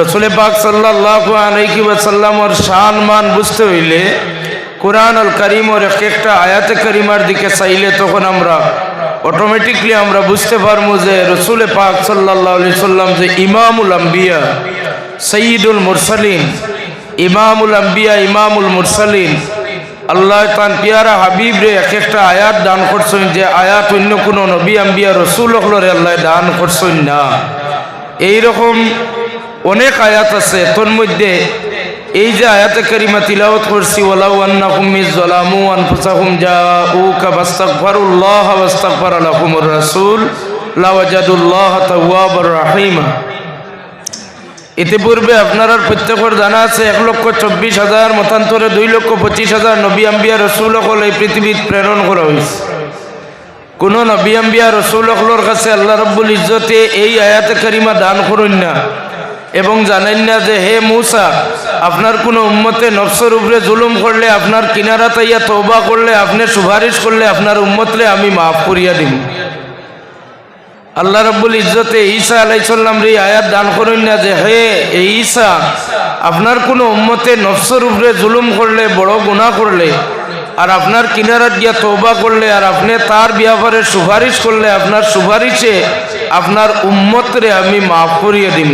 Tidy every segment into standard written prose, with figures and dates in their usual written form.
রসুল পাক সাল্লাল্লাহু আলাইহি ওয়াসাল্লামের শান মান বুঝতে হইলে কুরআন আল কারীমের এক একটা আয়াতে কারিমার দিকে চাইলে তখন আমরা অটোমেটিকলি আমরা বুঝতে পারবো যে রসুল পাক সাল্লাল্লাহু আলাইহি সাল্লাম যে ইমামুল আম্বিয়া সাইয়্যিদুল মুরসালিন, ইমামুল আম্বিয়া ইমামুল মুরসালিন, আল্লাহ তান পিয়ারা হাবিব রে এক একটা আয়াত দান করছেন যে আয়াত অন্য কোনো নবী আম্বিয়া রসুল হলরে আল্লাহ দান করছেন না। এইরকম অনেক আয়াত আছে। তোর মধ্যে এই যে আয়াতে কারিমা তিলাওয়াত করছি, ওয়ালাউ আন্নাহুম যালামু আনফুসাহুম জাউকা ফাস্তাগফিরুল্লাহ ওয়াস্তাগফারা লাহুমুর রাসূল লাওয়াজাদুল্লাহ তাওয়াবার রাহিমা। ইতিপূর্বে আপনারা প্রত্যেকের জানা আছে 1,24,000 মতান্তরে 2,25,000 নবী আম্বিয়া রসুল হল এই পৃথিবীত প্রেরণ করা হয়েছে। কোন নবী আম্বিয়া রসুল হলর কাছে আল্লাহ রব্বুল ইজ্জতে এই আয়াতে কারিমা দান করুন না এবং জানেন না যে হে মূসা, আপনার কোনো উম্মতে নফসের উপরে জুলুম করলে, আপনার কিনারা তাইয়া তওবা করলে, আপনি সুপারিশ করলে আপনার উম্মতরে আমি মাফ করিয়া দিব। আল্লাহ রব্বুল ইজ্জতে ঈসা আলাইহিস সালাম রে আয়াত দান করেন না যে হে ঈসা, আপনার কোনো উম্মতে নফসের উপরে জুলুম করলে, বড় গুনাহ করলে, আর আপনার কিনারাত গিয়া তওবা করলে, আর আপনি তার ব্যাপারে সুপারিশ করলে, আপনার সুপারিশে আপনার উম্মতরে আমি মাফ করিয়ে দিম।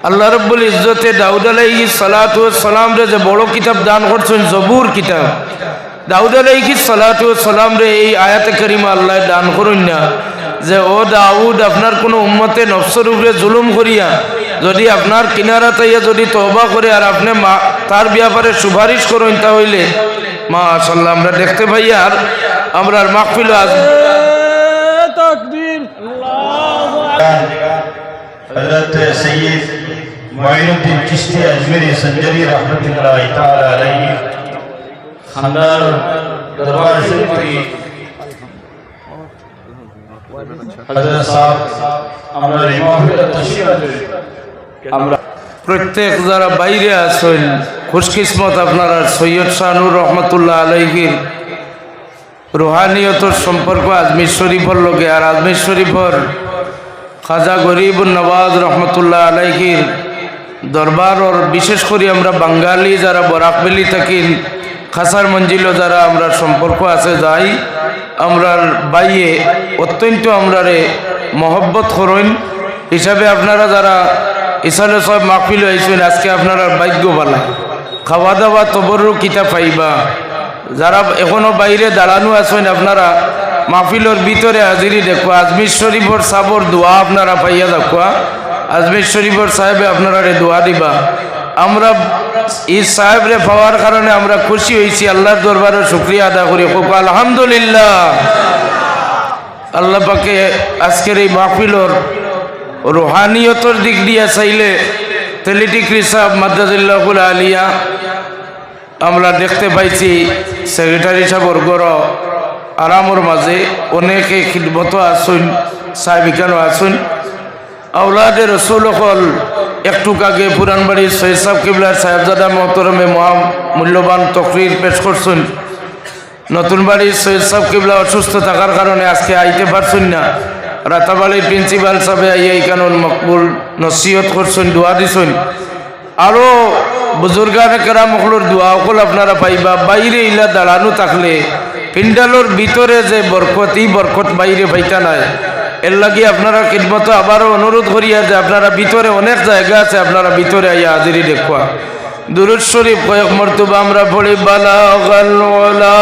আল্লাহ রব্বুল ইজ্জতে দাউদ আলাইহিস সালাতু ওয়াস সালাম রে যে বড় কিতাব দান করছেন, জবুর কিতাব, দাউদ আলাইহিস সালাতু ওয়াস সালাম রে এই আয়াতে কারিমা আল্লাহ দান করুন না যে ও দাউদ, আপনার কোনো উম্মতে নফসের উপরে জুলুম করিয়া যদি আপনার কিনারা তাইয়া যদি তওবা করে আর আপনি তার ব্যাপারে সুপারিশ করেন, তাহলে মাশাআল্লাহ আমরা দেখতে পাই আর আমরা মাহফিল তাকবীর আল্লাহু আকবার। হযরত সৈয়দ মুঈনুদ্দিন চিশতি আজমেরি সঞ্জরি রাহমাতুল্লাহি তাআলা আলাইহি খানদার দরবার শরীফ की হযরত সাহেব আমরা এই মাহফিলে তাশরীফ আমরা প্রত্যেক যারা বাইরে আছেন খুশকিসমত আপনারা সৈয়দ শাহনুর রহমতুল্লাহ আলাইহির রুহানিয়তর সম্পর্ক আজমির শরীফের লগে, আর আজমির শরীফের খাজা গরিবুন নওয়াজ রহমতুল্লাহ আলাইহির দরবার, আর বিশেষ করে আমরা বাঙালি যারা বরাকবেলি থাকেন খাসার মঞ্জিলও যারা আমরা সম্পর্ক আছে যাই, আমরার বাইয়ে অত্যন্ত আমরারে মহব্বত করেন হিসাবে আপনারা যারা ইসালে সব মাহফিল হয়েছেন আজকে আপনারা ভাগ্যবালা। খাওয়া দাওয়া তবরু কিতা পাইবা। যারা এখনো বাইরে দাঁড়ানো আছেন আপনারা মাহফিলের ভিতরে হাজিরি দেখো, আজমির শরীফর সাবর দোয়া আপনারা পাইয়া দেখো, আজমির শরীফর সাহেবে আপনারা দোয়া দিবা। আমরা এই সাহেবরে পাওয়ার কারণে আমরা খুশি হয়েছি, আল্লাহর দরবারে শুকরিয়া আদা করি, আলহামদুলিল্লাহ। আল্লাহ পাকে আজকের এই মাহফিলের রুহানিয়তর দিক দিয়ে চাইলে তেলিটিক্রি সাহেব মাদ্রাজুল্লাহুল আলিয়া আমরা দেখতে পাইছি, সেক্রেটারি সাহেবর গড় আরামর মাঝে অনেকে খিদমত আসুন, সাহেবিকানও আসুন। আওলাদে রসুল হল একটু আগে পুরানবাড়ির সৈয়দ সাহেব কিবলার সাহেবজাদা মোহতরমে মূল্যবান তকরির পেশ করছেন। নতুন বাড়ির সৈয়দ সাহেব কিবলা অসুস্থ থাকার কারণে আজকে আইতে পারছেন না। রাতাবাড়ির প্রিন্সিপাল সাহেব আইয়া কানুন মকবুল নসিহত করছেন, দোয়া দিছেন। আরও বুজুর্গানে কেরামকলোর দোয়া অকল আপনারা পাইবা। বাইরে ইলা দাঁড়ানো থাকলে পিন্ডালোর ভিতরে যে বরকত, এই বরকত বাইরে পাইতা নাই। এর লাগি আপনারা খিদমত আবারও অনুরোধ করিয়া যে আপনারা ভিতরে অনেক জায়গা আছে, আপনারা ভিতরে আইয়া হাজিরি দেখুয়া। দুরূদ শরীফ কয়েক মর্তবা আমরা পড়ি, বালাগাল উলা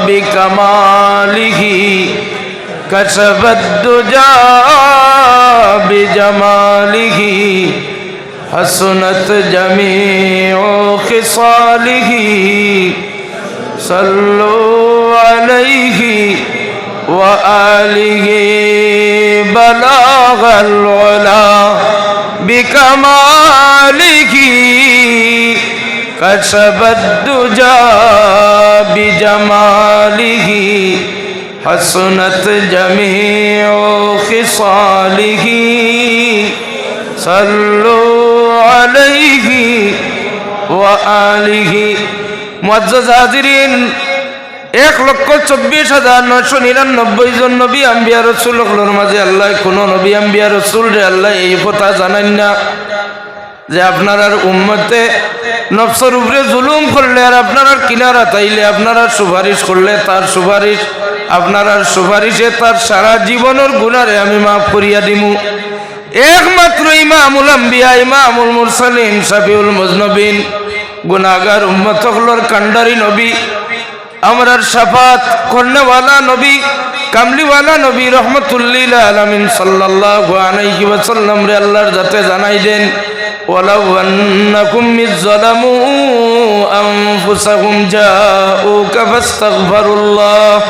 বিকামালিহি কাশাফাদ দুজা বিজামালিহি হাসনাত জামিউ খিসালিহি সাল্লু আলাইহি ওয়া আলিহি। বালাগাল উলা বিকামালিহি কাশাফাদ দুজা বিজামালিহি হাসনাত জামিউ খিসালিহি সাল্লু আলাইহি ওয়া আলিহি। মুআজ্জাজ হাজিরিন, 1,24,999 জন নবী আম্বিয়া রসুলের মাঝে আল্লাহ কোন নবী আম্বিয়া রসুল রে আল্লাহ এই কথা জানান না যে আপনার আর উম্মতে নফসের উপরে জুলুম করলে আর আপনার আর কিনারা তাইলে আপনার আর সুপারিশ করলে তার সুপারিশ আপনার আর সুপারিশে তার সারা জীবনের গুনারে আমি মাফ করিয়া দিমু। একমাত্র ইমামুল আম্বিয়া ইমামুল মুরসালিন শাফিউল মুজনবিন গুনাহগার উম্মত হলর কান্ডারি নবী আমরার শাফাত করনেওয়ালা নবী কামলিওয়ালা নবী রহমতুল্লিল আলামিন সাল্লাল্লাহু আলাইহি ওয়াসাল্লাম রে আল্লাহর যাতে জানাই দেন ওয়ালাউ আন্নাকুম ইযলামু আনফুসাকুম জাউকা ফাস্তাগফিরুল্লাহ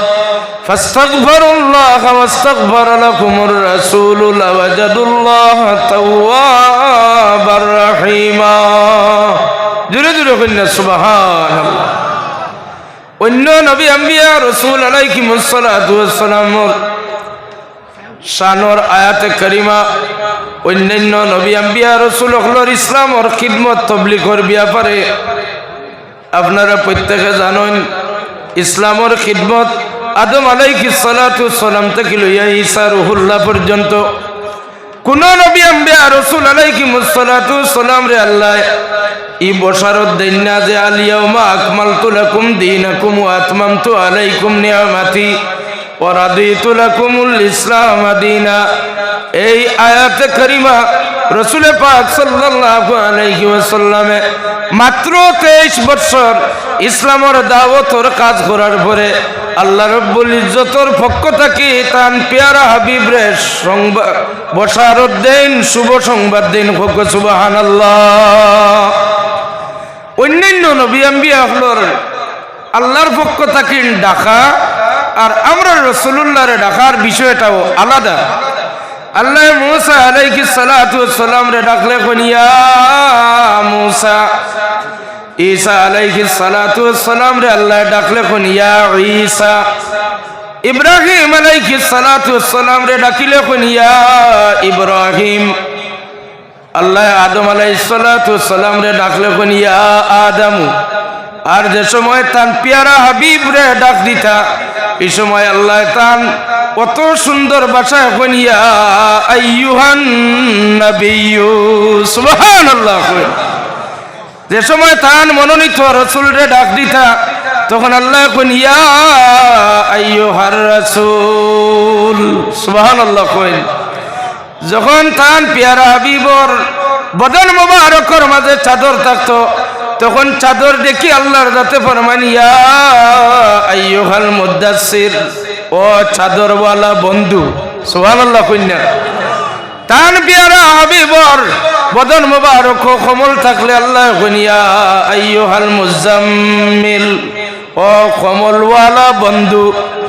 ওয়াস্তাগফার লাকুমুর রাসূল লাওয়াজাদুল্লাহ তাওয়াবার রহিমা। জোরে জোরে কইনা সুবহানাল্লাহ। অন্য নবী আম্বিয়া রাসূল আলাইহিমুস সালাতু ওয়াস সালামর শানর আয়াতে কারিমা অন্যান্য নবী আম্বিয়া রাসূল হলর ইসলামর খিদমত তবলিগর ব্যাপারে আপনারা প্রত্যেকে জানেন। ইসলামর খিদমত আদম আলাইহিস সালাতু ওয়াস সালাম থেকে লইয়া ঈসা রুহুল্লাহ পর্যন্ত কোন নবী আম্বিয়া রাসূল আলাইহিমুস সালাতু ওয়াস সালাম রে আল্লাহ ই বশারত দেন না যে আল ইয়াউমা আকমালতু লাকুম দীনাকুম ওয়া আতমামতু আলাইকুম নিয়ামাতি ওয়া রাদিতু লাকুমুল ইসলাম দীনা। এই আয়াতে কারিমা রাসূল পাক সাল্লাল্লাহু আলাইহি ওয়াসাল্লামে মাত্র 23 বছর ইসলামের দাওয়াতের কাজ করার পরে আল্লাহ রাব্বুল ইজ্জতের পক্ষ থেকে তান পেয়ারা হাবিব রে বশারত দেন, শুভ সংবাদ দেন। সুবহানাল্লাহ। অন্যান্য নবী আম্বিয়া হলর আল্লাহর পক্ষ থেকে ডাকা আর আমরা রাসূলুল্লাহরে ডাকার বিষয়টাও আলাদা। আল্লাহ মূসা আলাইহিস সালাতু ওয়াস সালাম রে ডাকলে কোন ইয়া মূসা, ঈসা আলাইহিস সালাতু ওয়াস সালাম রে আল্লাহ ডাকলে কোন ইয়া ঈসা, ইব্রাহিম আলাইহিস সালাতু ওয়াস সালাম রে ডাকিলে কোন ইয়া ইব্রাহিম, আল্লাহ আদম আলাইহিস সালাতু ওয়াস সালাম রে ডাকলে কোন ইয়া আদম। আর যে সময় তান পেয়ারা হাবিব রে ডাক দিতা এই সময় আল্লাহ তান কত সুন্দর ভাষায় কোন ইয়া আইয়ুহান নাবিয়্যু। সুবহানাল্লাহ। যে সময় তান মনোনীত রাসূল রে ডাক দিতা তখন আল্লাহ কোন ইয়া আইয়ুহার রাসূল। সুবহানাল্লাহ। কইন যখন তান পেয়ারা হাবিবর বদন মোবারকর মাঝে চাদর থাকতো তখন চাদর দেখি আল্লাহর যাতে ফরমান ইয়া আইয়ুহাল মুদাসসির, ও চাদরওয়ালা বন্ধু। সুবহানাল্লাহ। কইনা তান পেয়ারা হাবিবর বদন মোবারক কমল থাকলে আল্লাহ কইন ইয়া আইয়ুহাল মুজাম্মিল, ও কমলওয়ালা বন্ধু।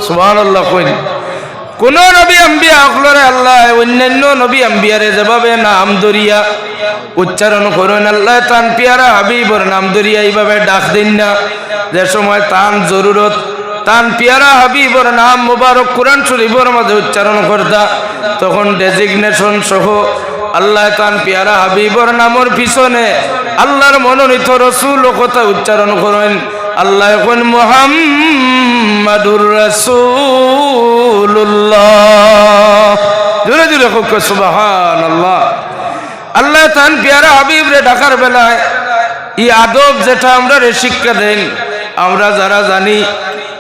সুবহানাল্লাহ। কইন কোন নবী আম্বিয়া হলরে আল্লাহ অন্যান্য নবী আম্বিয়ারে যেভাবে নাম দরিয়া উচ্চারণ করেন আল্লাহ তান পেয়ারা হাবিবর নাম দরিয়া এইভাবে ডাক দেন না। যে সময় তান জরুরত তান পেয়ারা হাবিবর নাম মুবারক কুরআন শরীফের মধ্যে উচ্চারণ করতা তখন ডেজিগনেশন সহ আল্লাহ তান পেয়ারা হাবিবর নামের পিছনে আল্লাহর মনোনীত রাসূল কথা উচ্চারণ করেন। আল্লাহ কোন মুহাম্মাদুর রাসূলুল্লাহ। জোরে জোরে হোক সুবহানাল্লাহ। আল্লাহ তান পেয়ারা হাবিব রে ডাকার বেলায় এই আদব যেটা আমরা রে শিক্ষা দেন আমরা যারা জানি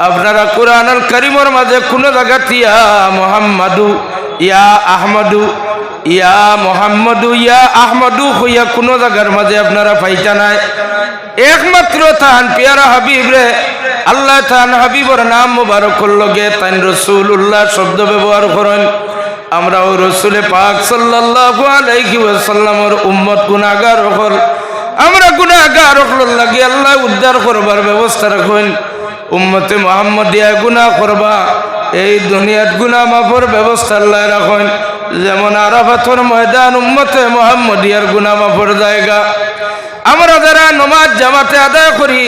আপনারা কোরআনুল কারীমের মাঝে কোন জায়গাতে ইয়া মুহাম্মাদু ইয়া আহমদু ইয়া মুহাম্মাদু ইয়া আহমদু হইয়া কোন জায়গার মাঝে আপনারা পাইতা নাই। একমাত্র তান পেয়ারা হাবিব রে আল্লাহ তান হাবিবর নাম মুবারক লগে তান রাসূলুল্লাহ শব্দ ব্যবহার করেন। আমরাও রাসূলে পাক সাল্লাল্লাহু আলাইহি ওয়াসাল্লামের উম্মত গুনাহগার হল, আমরা গুনাহগার হল লাগি আল্লাহ উদ্ধার করবার ব্যবস্থা রাখেন। উম্মতে মুহাম্মদিয়া গুনাহ করবা এই দুনিয়াত গুনাহ মাফের ব্যবস্থা আল্লাহ রাখেন। যেমন আরাফাতের ময়দান উম্মতে মুহাম্মদিয়ার গুনাহ মাফের জায়গা। আমরা যারা নামাজ জামাতে আদায় করি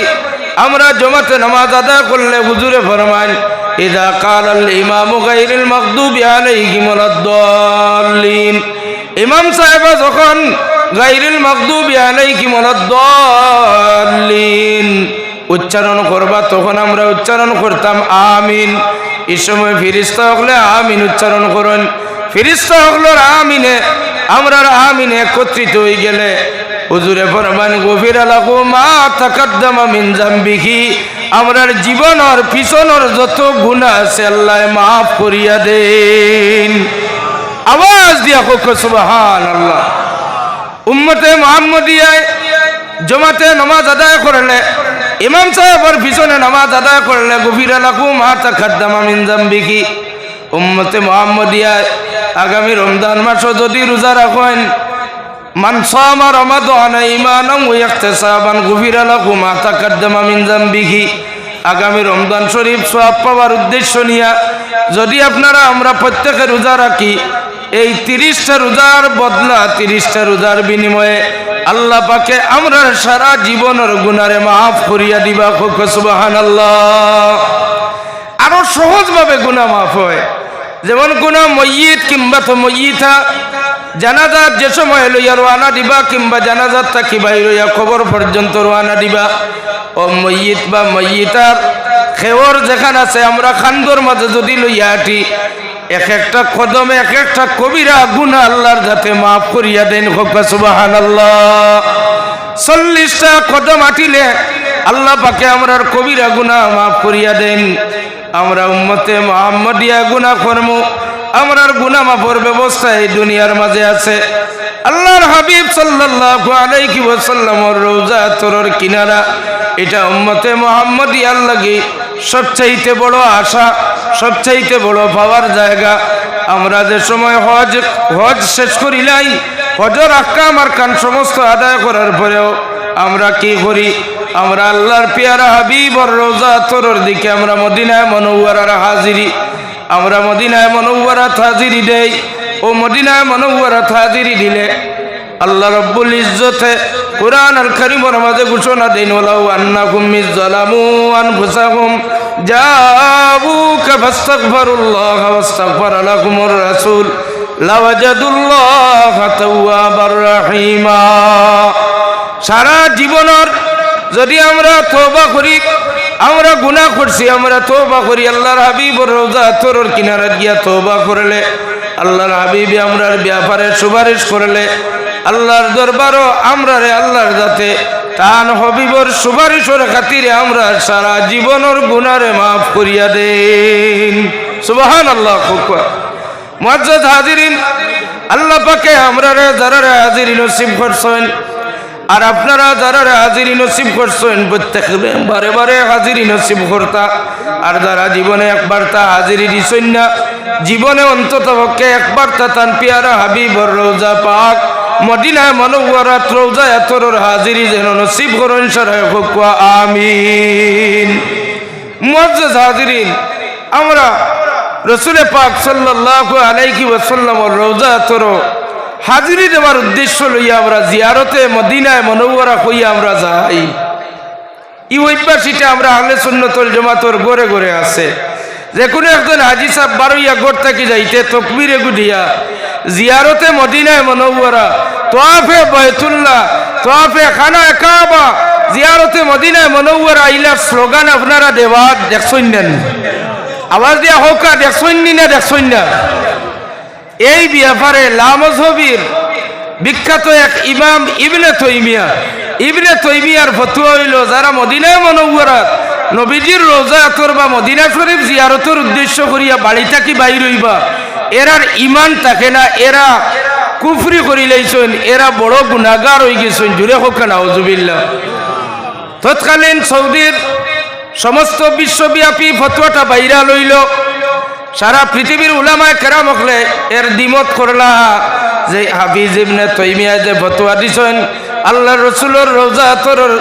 আমরা জামাতে নামাজ আদায় করলে হুজুরে ফরমান ইযা ক্বালাল ইমামু গায়রিল মাগদুবি আলাইহিম ওয়ালাদ-দাল্লিন, ইমাম সাহেব যখন গায়রিল মাগদুবি আলাইহিম ওয়ালাদ-দাল্লিন উচ্চারণ করবা তখন আমরা উচ্চারণ করতাম আমিন। এই সময় ফেরেশতা হলে আমিন উচ্চারণ করেন। ফেরেশতা হলো আমিনে আমরা আমিনে একত্রিত হয়ে গেলে হুজুরে ফরমান গফিরা লাহু মা তাকাদ্দামা মিন যামবিহি, আমরার জীবনের পিছনের যত গুনাহ আছে আল্লাহ মাফ করিয়া দেন। আওয়াজ দিয়া হোক সুবহানাল্লাহ। উম্মতে মুহাম্মদিয়ায় জমাতে নামাজ আদায় করলে, ইমাম সাহেবের পিছনে নামাজ আদায় করলে গফিরা লাহু মা তাকাদ্দামা মিন যামবিহি। উম্মতে মুহাম্মদিয়ায় আগামী রমজান মাসে যদি রোজা রাখেন, মান সামা রমাদানা ঈমানান ওয়া ইহতিসাবান গুফিরা লাহু মা তাকাদ্দামা মিন যামবিহি। আগামী রমজান শরীফ সওয়াব পাওয়ার উদ্দেশ্য নিয়া যদি আপনারা আমরা প্রত্যেকে রোজা রাখি, এই 30টা রোজার বদলা 30টা রোজার বিনিময়ে আল্লাহ পাকে আমরা সারা জীবনের গুনারে মাফ করিয়া দিবা। সুবহানাল্লাহ। আরো সহজভাবে গুনাহ মাফ হয়, যেমন কোন ময়্যিত কিংবা তো ময়্যিতা জানাজাত যে সময় লইয়া রওনা দিবা, কিংবা জানাজাত থাকি বাইর হইয়া কবর পর্যন্ত রওনা দিবা, ও ময়্যিত বা ময়্যিতার খেওর যেখানে আছে আমরা খান্দর মাঝে যদি লইয়া আটি, এক একটা কদমে এক একটা কবিরা গুনাহ আল্লাহর যাতে মাফ করিয়া দেন। সুবহানাল্লাহ। 40টা কদম আটিলে আল্লাহ পাকে আমরার কবিরা গুনাহ মাফ করিয়া দেন। আমরা উম্মতে মুহাম্মদিয়া গুনাহ করব, আমরার গুনাহ মাফের ব্যবস্থা এই দুনিয়ার মাঝে আছে। আল্লাহর হাবিব সাল্লাল্লাহু আলাইহি ওয়াসাল্লামের রওজা তোরর কিনারা, এটা উম্মতে মুহাম্মদিয়ার লাগি সবচাইতে বড় আশা, সবচাইতে বড় পাওয়ার জায়গা। আমরা যে সময় হজ শেষ করিলাই, হজের আহকাম আর কান সমস্ত আদায় করার পরেও আমরা কি করি? আমরা আল্লাহর পেয়ারা হাবিবর রওজা তোরর দিকে আমরা মদিনায় মুনাওয়ারার হাজিরি, আমরা মদিনায় মুনাওয়ারাত হাজিরি দেই। ও মদিনায় মুনাওয়ারাত হাজিরি দিলে আল্লাহ রাব্বুল ইজ্জতে কুরআন আল কারীমের মাঝে ঘোষণা দেন, ওয়ালাউ আন্নাকুম মিযলামু আনফুসাকুম জাউকা ফাস্তাগফিরুল্লাহ ওয়াস্তাগফারা লাকুমুর রাসূল লাওয়াজাদুল্লাহ তাওয়াবার রহিমা। সারা জীবনের যদি আমরা তওবা করি, আমরা গুনাহ করছি, আমরা তওবা করি, আল্লাহর হাবিবর রওজা তোরর কিনারে গিয়া তওবা করলে, আল্লাহর হাবিব আমরার ব্যাপারে সুপারিশ করলে, আল্লাহর দরবারও আমরারে আল্লাহর যাতে তান হাবিবর সুপারিশের খাতিরে আমরা সারা জীবনের গুনারে মাফ করিয়া দেন। সুবহানাল্লাহ। মুআজ্জাজ হাজিরিন, আল্লাহ পাকে আমরারে যারা হাজিরি নসিব করছেন, আর আপনারা যারা হাজিরি নসিব করছেন প্রত্যেকে বারে বারে হাজিরি নসিব করতা, আর যারা জীবনে একবার তা হাজিরি দিছেন না, জীবনে অন্তত পক্ষে একবার তা তান পিয়ারা হাবিবর রওজা পাক মদিনায় মুনাওয়ারাত রওজা তোরর হাজিরি যেন নসিব করেন সরায় হোক আমিন। মুআজ্জাজ হাজিরিন, আমরা রাসূল পাক সাল্লাল্লাহু আলাইহি ওয়াসাল্লামের রওজা তোর হাজিরি দেওয়ার উদ্দেশ্য লইয়া আমরা জিয়ারতে মদিনায় মুনাওয়ারা হইয়া আমরা যাই। এই অভ্যাসটা আমরা আহলে সুন্নাত ওয়াল জামাতের ঘরে ঘরে আছে। যে কোনো একজন হাজি সাহেব বারইয়া ঘর থেকে যাইতে তাকবীরে গুডিয়া জিয়ারতে মদিনায় মুনাওয়ারা, তাওয়াফে বাইতুল্লাহ, তাওয়াফে খানায়ে কাবা, জিয়ারতে মদিনায় মুনাওয়ারা আইলার স্লোগান আপনারা দেওয়া দেখছেন না? আওয়াজ দিয়া হোক, দেখছেন না? দেখছেন না? এই ব্যাপারে লামজহবির বিখ্যাত এক ইমাম ইবনে তাইমিয়ার ফতোয়া হইল, যারা মদিনায় মুনাওয়ারাত নবীজির রওজা তোর বা মদিনা শরীফ জিয়ারতের উদ্দেশ্য করিয়া বাড়ি থাকি বাইর হইবা, এরার ইমান থাকে না, এরা কুফরি করি লাইছেন, এরা বড় গুনাহগার হয়ে গেছেন। জুড়ে হোক নাউজুবিল্লাহ। তৎকালীন সৌদির সমস্ত বিশ্বব্যাপী ফতোয়াটা বাইরা লইল, সারা পৃথিবীর উলামায়ে কেরাম হকলে এর দ্বিমত করলা যে হাফিজ ইবনে তাইমিয়া যে ফতোয়া দিছেন আল্লাহর রাসূলের রওজা তোরর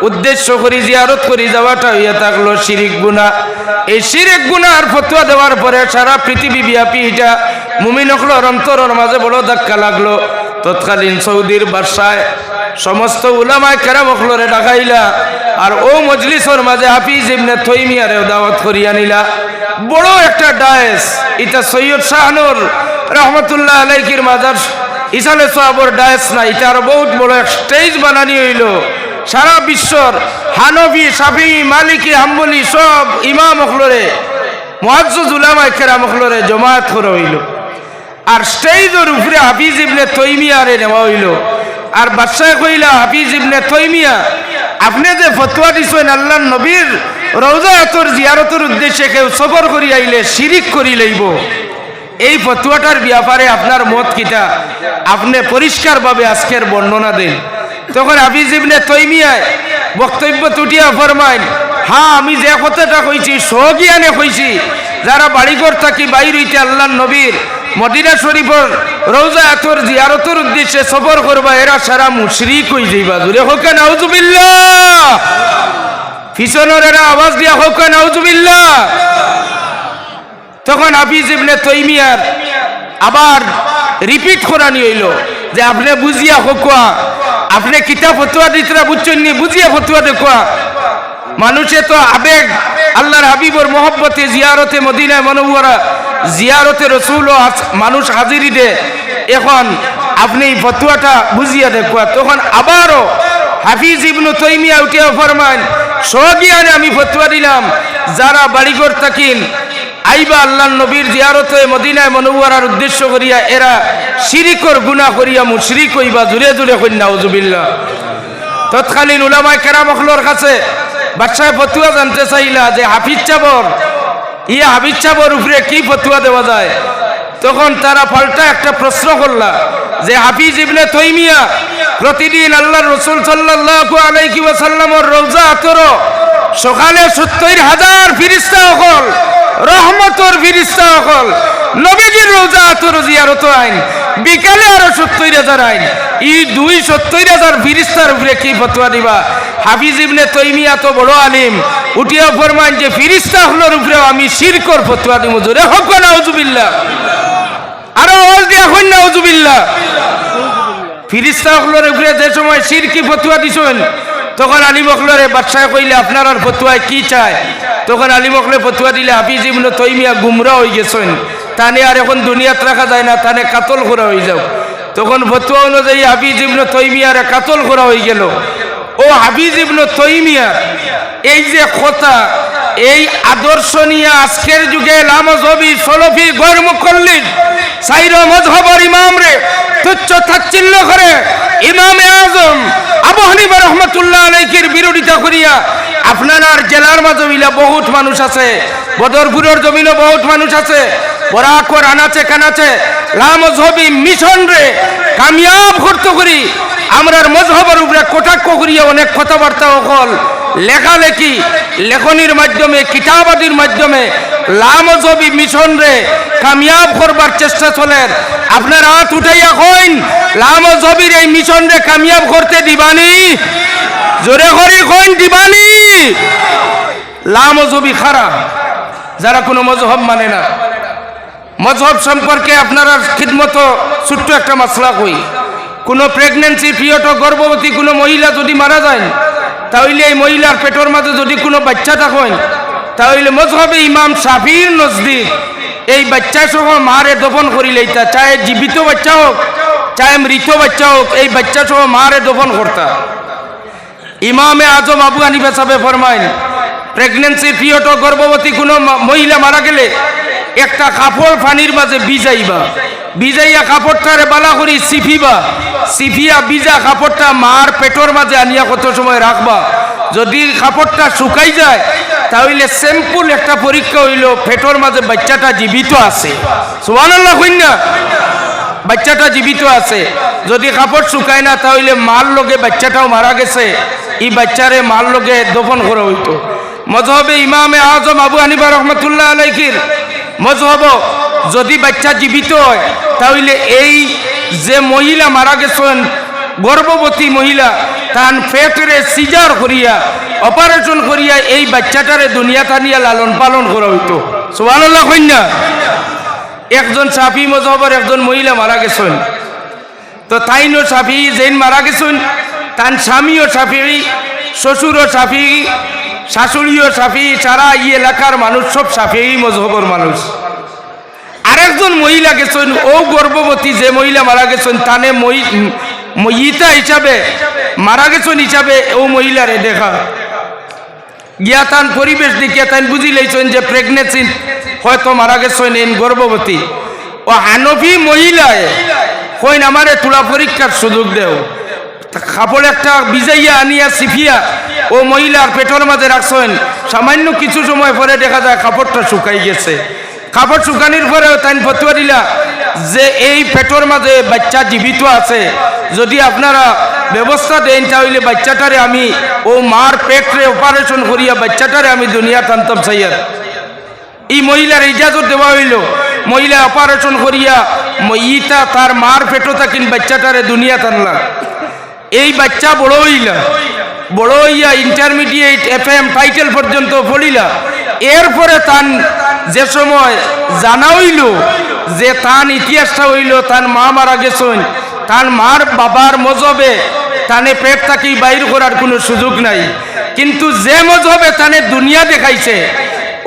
উদ্দেশ্য করি জিয়ারত করি যাওয়াটা হইয়া থাকলো শিরিক গুনাহ। এই শিরিক গুনাহর ফতোয়া দেওয়ার পরে সারা পৃথিবী ব্যাপী এটা মুমিন হকলের অন্তরের মাঝে বড় ধাক্কা লাগলো। তৎকালীন সৌদির বাদশায় সমস্ত উলামায়ে কেরাম হকলরে ডাকাইলা, আর ও মজলিসের মাঝে হাফিজ ইবনে তাইমিয়ারে দাওয়াত করিয়া নিলা। বড় একটা ডায়েস, এটা সৈয়দ শাহনূর রহমতুল্লাহ আলাইহির মাজার ইসালে সাহাবর ডায়েস না, এটা আরো বহুত বড় এক স্টেজ বানানি হইল। সারা বিশ্বর হানফি, শাফি, মালিকি, হাম্বলি সব ইমাম হকলরে, মুআজ্জাজ উলামায়ে কেরাম হকলরে জমায়েত করা হইল। আর স্টেজের উপরে হাফিজ ইবনে তাইমিয়ারে নেওয়া হইল। আর বাদশাহ কইলা হাফিজ ইবনে তাইমিয়া আপনি যে ফতোয়া দিছেন আল্লাহর নবীর রওজা আতর জিয়ারতের উদ্দেশ্যে কেউ সফর করি আইলে শিরিক করি লইব, এই ফতোয়াটার ব্যাপারে আপনার মত কিটা? আপনি পরিষ্কারভাবে আজকের বর্ণনা দেন। তখন হাফিজ ইবনে তাইমিয়া বক্তব্য তুটিয়া ফরমাইন, হ্যাঁ আমি যে কথাটা কইছি সজ্ঞানে কইছি, যারা বাড়িঘর থাকি বাইর হইতে আল্লাহর নবীর মদিনা শরীফের রওজা আতর জিয়ারতের উদ্দেশ্যে সফর করবা এরা সারা মুশরিক হই যাইবা। জুরে হোক নাউজুবিল্লাহ, পিছনের এরা আওয়াজ দিয়া হোক নাউজুবিল্লাহ। তখন হাফিজ ইবনে তাইমিয়ার আবার রিপিট করানি হইল যে আপনি বুঝিয়া হোকা, আপনি কিতাব ফতোয়া দিতরা বুঝছেন নি, বুঝিয়া ফতোয়া দেখা। মানুষে তো আবেগ আল্লাহর হাবিবর মহব্বতে জিয়ারতে মদিনা মুনাওয়ারা জিয়ারতে রাসূল মানুষ হাজিরি দে, এখন আপনি ফতোয়াটা বুঝিয়া দেখা। তখন আবারও হাফিজ ইবনে তাইমিয়া উঠিয়া ফরমান, সজ্ঞানে আমি ফতোয়া দিলাম যারা বাড়িঘর থাকেন আইবা আল্লাহর নবীর জিয়ারতে মদিনায় মুনাওয়ারার উদ্দেশ্য করিয়া এরা শিরিকর গুনাহ করিয়া মুশরিক হইবা। জুরে জুরে কই নাউজুবিল্লাহ। তৎকালীন উলামায়ে কেরাম হলর কাছে বাদশাহ ফতোয়া জানতে চাইলা যে হাফিজ সাহেবের উপরে কি ফতোয়া দেওয়া যায়। তখন তারা পাল্টা একটা প্রশ্ন করলা যে হাফিজ ইবনে তাইমিয়া প্রতিদিন আল্লাহর রাসূল সাল্লাল্লাহু আলাইহি ওয়াসাল্লামের রওজা আতর সকালে ৭০,০০০ ফেরেশতা হল রহমতের ফেরেশতা হল নবীজির রওজা আতর জিয়ারত আইন, বিকালে আরো ৭০,০০০ আইন, এই ৭০,০০০ ফেরেশতার উপরে কি ফতোয়া দিবা? হাফিজ ইবনে তাইমিয়া তো বড় আলিম, উঠিয়া ফরমান যে ফেরেশতা হলর উপরে আমি শিরকর ফতোয়া দিব। জোরে হোক নাউজুবিল্লাহ, আরো আওয়াজ দিয়া হই নাউজুবিল্লাহ। ফেরেশতা হলর উপরে যে সময় শিরকি ফতোয়া দিছেন, তখন আলী মখলরে বাদশাহ কইলে আপনার আর ফতোয়ায় কি চায়? তখন আলী মখলে ফতোয়া দিলে হাফিজ ইবনে তাইমিয়া গুমরা হয়ে গেছেন, তানে আর এখন দুনিয়াত রাখা যায় না, তানে কাতল করা হয়ে যাও। তখন ফতোয়া অনুযায়ী হাফিজ ইবনে তাইমিয়ারে কাতল করা হয়ে গেল। ও হাফিজ ইবনে তাইমিয়া এই যে কথা, এই আদর্শ নিয়ে আজকের যুগে লামজহবি সলফি গৈর মুকল্লিদ সাইর মযহবের ইমাম রে তুচ্ছ তাচ্ছিল্য করে ইমামে আজম আবু হানিফা রাহমাতুল্লাহ আলাইহির বিরোধিতা করিয়া আপনার জেলার মাঝে মিলা বহুত মানুষ আছে, বদরপুরের জমিনে বহুত মানুষ আছে, বরাকর আনাচে কানাচে লামজহবি মিশন রে কামিয়াব করতে করি আমরার মযহবের উপরে কটাক্ষ করিয়া অনেক কথাবার্তা হল লেখালেখি লেখনির মাধ্যমে কিতাবাদির মাধ্যমে লামজহবি মিশন রে কামিয়াব করবার চেষ্টা চলেন। আপনার হাত উঠাইয়া কইন লামজহবির এই মিশন রে কামিয়াব করতে দিবানি? জোরে করে কইন দিবানি? লামজহবি খারাপ, যারা কোনো মযহব মানে না। মযহব সম্পর্কে আপনারা খিদমত ছোট্ট একটা মাসলা কই, কোনো প্রেগনেন্সি পিরিয়ড গর্ভবতী কোনো মহিলা যদি মারা যায়, তাহলে এই মহিলার পেটের মাঝে যদি কোনো বাচ্চা থাকেন, তাহলে মযহবে ইমাম শাফিঈর নজদিক এই বাচ্চা সহ মারে দফন করি লইতা, চাহে জীবিত বাচ্চা হোক চাহে মৃত বাচ্চা হোক, এই বাচ্চা সহ মারে দফন করতা। ইমামে আজম আবু হানিফা সাহেব ফরমাইন, প্রেগনেন্সি পিরিয়ড গর্ভবতী কোনো মহিলা মারা গেলে একটা কাপড় পানির মাঝে ভিজাইয়া কাপড়টারে বালা করি সিফিয়া ভিজা কাপড়টা মার পেটর মাঝে আনিয়া কত সময় রাখবা। যদি কাপড়টা শুকাই যায় তাহলে সিম্পল একটা পরীক্ষা হইল পেটর মাঝে বাচ্চাটা জীবিত আছে। সুবহানাল্লাহ কইনা, বাচ্চাটা জীবিত আছে। যদি কাপড় শুকায় না তাহলে মার লগে বাচ্চাটাও মারা গেছে, এই বাচ্চারে মার লগে দফন করা হইতো। মযহবে ইমামে আজম আবু হানিফা রাহমাতুল্লাহ আলাইহির মযহব যদি বাচ্চা জীবিত হয় তাহলে এই যে মহিলা মারা গেছেন গর্ভবতী মহিলা, তার পেটরে সিজার করিয়া অপারেশন করিয়া এই বাচ্চাটারে দুনিয়া টানিয়া লালন পালন করা হইতো। সুবহানাল্লাহ কইনা। একজন শাফি মযহবের একজন মহিলা মারা গেছেন, তো তাইনও শাফি যেন মারা গেছেন, তার স্বামীও শাফি, শ্বশুরও শাফি, শাশুড়িও শাফি, সারা এই এলাকার মানুষ সব শাফি মযহবের মানুষ। আরেকজন মহিলা গেছেন, ও গর্ভবতী যে মহিলা মারা গেছেন, তানে মহিতা হিসাবে মারা গেছেন হিসাবে ও মহিলারে দেখা গিয়া তান পরিবেশ দেখিয়া তাই বুঝি লাইছেন যে প্রেগনেন্সি হয়তো মারা গেছেন এই গর্ভবতী। ও হানফি মহিলায় কইন আমারে তুলা পরীক্ষার সুযোগ দেও। কাপড় একটা ভিজাইয়া আনিয়া সিফিয়া ও মহিলার পেটের মাঝে রাখছেন। সামান্য কিছু সময় পরে দেখা যায় কাপড়টা শুকাই গেছে। কাপড় শুকানির পরেও তাই ফতুয়া দিলা যে এই পেটের মাঝে বাচ্চা জীবিত আছে, যদি আপনারা ব্যবস্থা দেন তাহলে বাচ্চাটারে আমি ও মার পেটরে অপারেশন করিয়া বাচ্চাটারে আমি দুনিয়া টানতাম চাইয়ার। এই মহিলার ইজাজত দেওয়া হইল, মহিলা অপারেশন করিয়া ইটা তার মার পেটো থাকেন বাচ্চাটারে দুনিয়া টানলা। এই বাচ্চা বড় হইলা, বড় হইয়া ইন্টারমিডিয়েট FM টাইটেল পর্যন্ত পড়িলা। এরপরে তান যে সময় জানা হইল যে তান ইতিহাসটা হইল তার মা মারা গেছেন, তার মার বাবার মজবে তানে পেট থাকি বাইর করার কোনো সুযোগ নাই, কিন্তু যে মজহবে তানে দুনিয়া দেখাইছে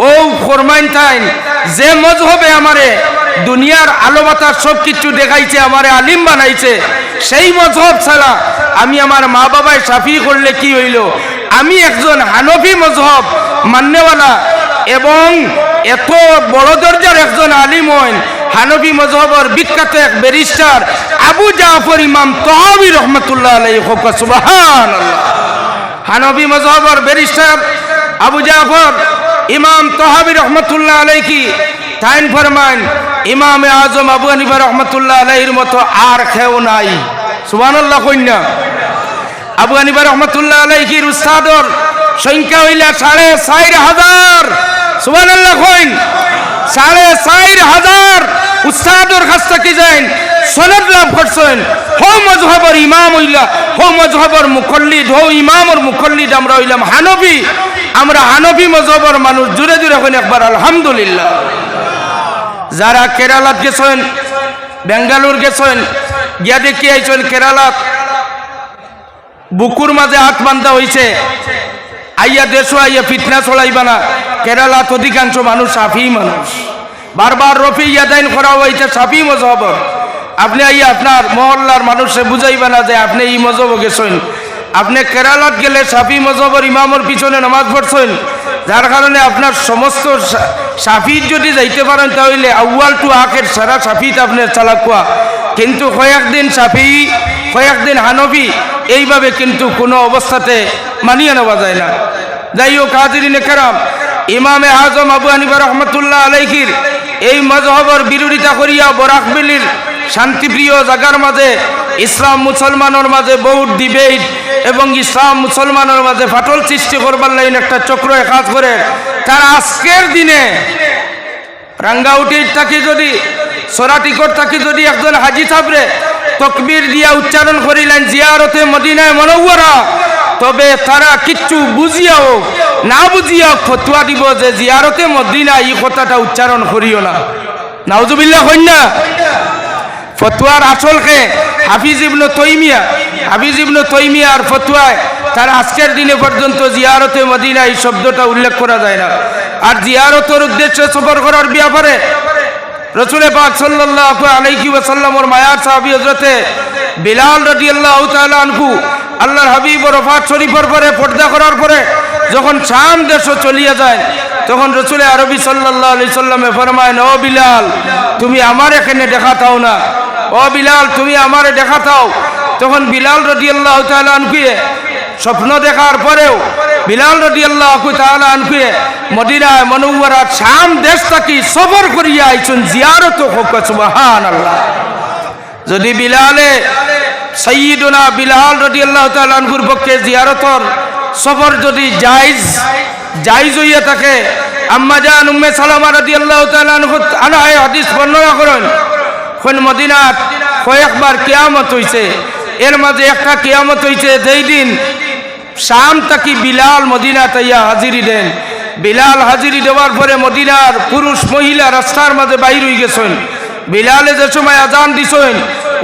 ও ফরমাইন তাইন যে মজহবে আমারে দুনিয়ার আলো বাতাস সব কিছু দেখাইছে, আমারে আলিম বানাইছে, সেই মজহব ছাড়া আমি আমার মা বাবায় শাফি করলে কি হইল? আমি একজন হানফি মজহব মান্যওয়ালা এবং এত বড় দরজার একজন আলিম হইন, হানফি মজহবর বিখ্যাত এক ব্যারিস্টার আবু জাফর ইমাম তাহাবী রহমাতুল্লাহ আলাইহি। সুবহানাল্লাহ। হানফি মজহবর ব্যারিস্টার আবু জাফর ইমাম তাহাবী রহমাতুল্লাহ আলাইহি তাইন ফরমান ইমামে আজম আবু হানিফা রহমাতুল্লাহ আলাইহির মতো আর কেউ নাই। সুবহানাল্লাহ কইনা। আবু হানিফা রহমাতুল্লাহ আলাইহির উস্তাদর সংখ্যা হইলা ৪৫০০০। সুবহানাল্লাহ কইন। ৪৫০০০ উস্তাদর কাছ থেকে যাইন সনদ লাভ করছেন। হো মজহবর ইমাম হইলা, হো মজহবর মুকল্লিদ, হো ইমামর মুকল্লিদ আমরা হইলাম হানফি। আমরা হানফি মজহবর মানুষ। জুড়ে জুড়ে হইন একবার আলহামদুলিল্লাহ। যারা কেরালাত গেছেন, বেঙ্গালুর গেছেন, গিয়া দেখি আইছেন কেরালাত বুকুর মাঝে হাত বান্ধা হইছে। আইয়া দেশো আইয়া ফিতনা ছড়াইবা না। কেরালাত অধিকাংশ মানুষ শাফি মানুষ। বারবার রফি ইয়াদাইন করা হইছে শাফি মজহবর। আপনি আইয়া আপনার মহল্লার মানুষে বুঝাইবা না যে আপনি এই মজহব গেছেন। আপনি কেরালাত গেলে শাফি মজহবর ইমামর পিছনে নামাজ পড়ছেন, যার কারণে আপনার সমস্ত শাফির যদি যাইতে পারেন তাহলে আউয়াল টু আখের সারা শাফিত আপনার চালাকুয়া। কিন্তু কয়েকদিন শাফি কয়েকদিন হানফি এইভাবে কিন্তু কোনো অবস্থাতে মানিয়ে নেওয়া যায় না। যাই হোক হাজিরিনে কেরাম, ইমামে আজম আবু হানিফা রহমাতুল্লাহ আলাইহির এই মজহবর বিরোধিতা করিয়া বরাকবেলির শান্তিপ্রিয় জায়গার মাঝে ইসলাম মুসলমানের মাঝে বহুত ডিবেট এবং ইসলাম মুসলমানের মাঝে ফাটল সৃষ্টি করবার লাইন একটা চক্র কাজ করে। তার আজকের দিনে রাঙ্গাউটির থাকি যদি সরাটিকর থাকি যদি একজন হাজি সাবরে তকবীর দিয়া উচ্চারণ করিলেন জিয়ারতে মদিনায় মুনাওয়ারা, তবে তারা কিচ্ছু বুঝিয়াও না বুঝিয়া ফতোয়া দিব যে জিয়ারতে মদিনা এই কথাটা উচ্চারণ করিও না। নাউজুবিল্লাহ হইন না। ফতোয়ার আসলকে হাফিজ ইবনে তাইমিয়ার ফতোয়ায় তার আজকের দিনে পর্যন্ত জিয়ারতে মদিনা এই শব্দটা উল্লেখ করা যায় না। আর জিয়ারতের উদ্দেশ্যে সফর করার ব্যাপারে রাসূল পাক সাল্লাল্লাহু আলাইহি ওয়াসাল্লামের মায়ার সাহাবী হযরতে বিলাল রাদিয়াল্লাহু তাআলা আনহু আল্লাহর হাবিবের ওফাত শরীফের পরে পর্দা করার পরে যখন শাম দেশে চলিয়া যায়, তখন রাসূল আরবি সাল্লাল্লাহু আলাইহি সাল্লামে ফরমায়, ও বিলাল তুমি আমার এখানে দেখা দাও না, ও বিলাল তুমি আমারে দেখা দাও। তখন বিলাল রাদিয়াল্লাহু তাআলা আনহু স্বপ্ন দেখার পরেও বিলাল রাদিয়াল্লাহু তাআলা আনহু মদিনায় মুনাওয়ারা শাম দেশ থেকে সফর করিয়া আইছেন জিয়ারত হোক। সুবহানাল্লাহ। যদি বিলালে সাইয়্যিদুনা বিলাল রাদিয়াল্লাহু তাআলা আনহুর পক্ষে জিয়ারতর সফর যদি জায়েজ হইয়া থাকে, আম্মা জান উম্মে সালামা রাদিয়াল্লাহু তাআলা আনহা হাদিস বর্ণনা করেন, কোন মদিনাত কয়েকবার কিয়ামত হইছে। এর মাঝে একটা কিয়ামত হইছে যেই দিন শাম থেকে বিলাল মদিনা তাইয়া হাজিরি দেন। বিলাল হাজিরি দেওয়ার পরে মদিনার পুরুষ মহিলা রাস্তার মাঝে বাইর হয়ে গেছেন। বিলালে যে সময় আজান দিছেন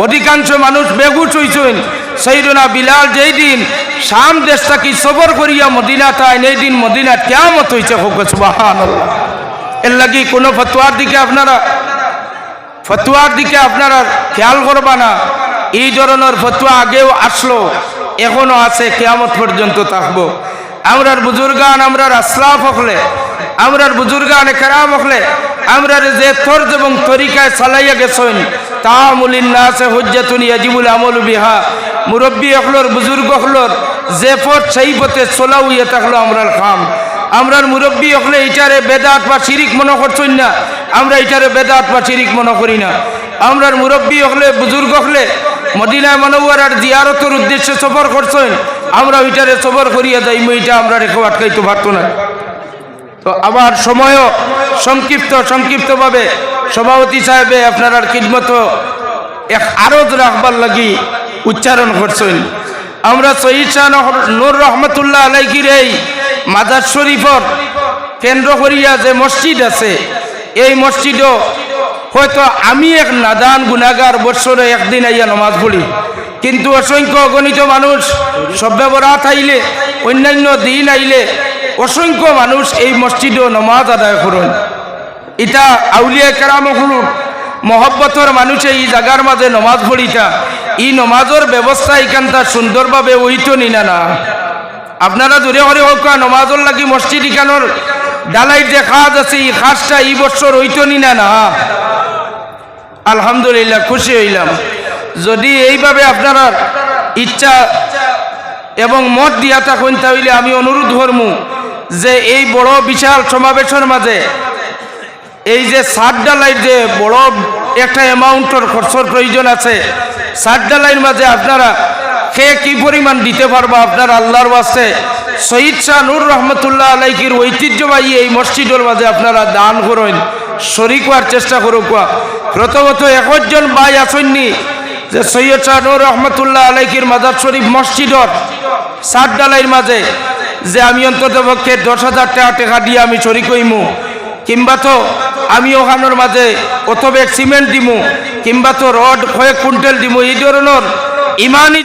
অধিকাংশ মানুষ বেগুচ হইছেন। সাইয়েদনা বিলাল যেই দিন শাম দেশ থেকে সফর করিয়া মদিনা তাই এই দিন মদিনার কিয়ামত হইছে। সুবহানাল্লাহ। এর লাগি কোনো ফতোয়ার দিকে আপনারা খেয়াল করবা না। এই ধরনের ফতোয়া আগেও আসলো, এখনো আছে, কিয়ামত পর্যন্ত থাকবো। আমরার বুজুর্গান আমরার আসলাফ হকলে আমরার বুজুর্গান কেরাম হকলে আমরার যে তর্জ এবং তরিকায় চালাইয়া গেছেন তামুলিন নাসে হুজ্জাতুন ইয়াজিবুল আমলু বিহা মুরব্বী হকলর বুজুর্গ হকলর যে পথ সেই পথে চলা হইয়া থাকলো আমরার খাম। আমরার মুরব্বী হকলে এটারে বেদাত বা শিরিক মনে করছেন না, আমরা এটারে বেদাত বা শিরিক মনে করি না। আমরার মুরব্বী হকলে বুজুর্গ হকলে মদিনায় মনোয়ারার জিয়ারতের উদ্দেশ্যে সফর করছেন, আমরা ওইটারে সফর করিয়া যাইমু, এটা আমরা রেখে আটকাইতে পারতো না। তো আবার সময়ও সংক্ষিপ্তভাবে সভাপতি সাহেবে আপনার খিদমত এক আরজ রাখবার লাগি উচ্চারণ করছেন। আমরা শহীদ শাহ নূর রহমতুল্লাহ আলাইহির এই মাজার শরীফর কেন্দ্র করিয়া যে মসজিদ আছে, এই মসজিদও হয়তো আমি এক নাদান গুনাগার বৎসরে একদিন আইয়া নমাজ পড়ি, কিন্তু অসংখ্য অগণিত মানুষ সবে বরাত আইলে অন্যান্য দিন আইলে অসংখ্য মানুষ এই মসজিদও নমাজ আদায় করেন। ইটা আউলিয়া কেরামগুলোর মহব্বতর মানুষে এই জায়গার মাঝে নমাজ পড়িতা, এই নমাজের ব্যবস্থা এখানটা সুন্দরভাবে ওইটো নিনা না। আপনারা দূরে করে হোক নমাজর লাগি মসজিদ ইখানোর ডালাই যে খাজ আছে, এই খাজটা এই বছর ওইটো নিনা না। আলহামদুলিল্লাহ, খুশি হইলাম। যদি এইভাবে আপনারা ইচ্ছা এবং মত দিয়া থাকুন, তাহলে আমি অনুরোধ করমু যে এই বড় বিশাল সমাবেশের মাঝে এই যে সাত ডালাইয়ের যে বড় একটা অ্যামাউন্টের খরচের প্রয়োজন আছে, সাত ডালাইয়ের মাঝে আপনারা কে কি পরিমাণ দিতে পারবা, আপনার আল্লাহর ওয়াস্তে শহীদ শাহ নূর রহমতুল্লাহ আলাইহির ঐতিহ্যবাহী এই মসজিদের মাঝে আপনারা দান করেন, শরীক হওয়ার চেষ্টা করুক। প্রথমত একজন ভাই আসেননি যে সৈয়দ শাহ নূর রহমতুল্লাহ আলাইহির মাজার শরীফ মসজিদর সাত ডালাইয়ের মাঝে যে আমি অন্তত পক্ষে 10,000 টাকা দিয়ে আমি শরীক হইমু, কিংবা তো আমি ওখানোর মাঝে অত ব্যাগ সিমেন্ট দিমু, কিংবা তো রড কয়েক কুইন্টাল দিমু, এই ধরনের ইমানি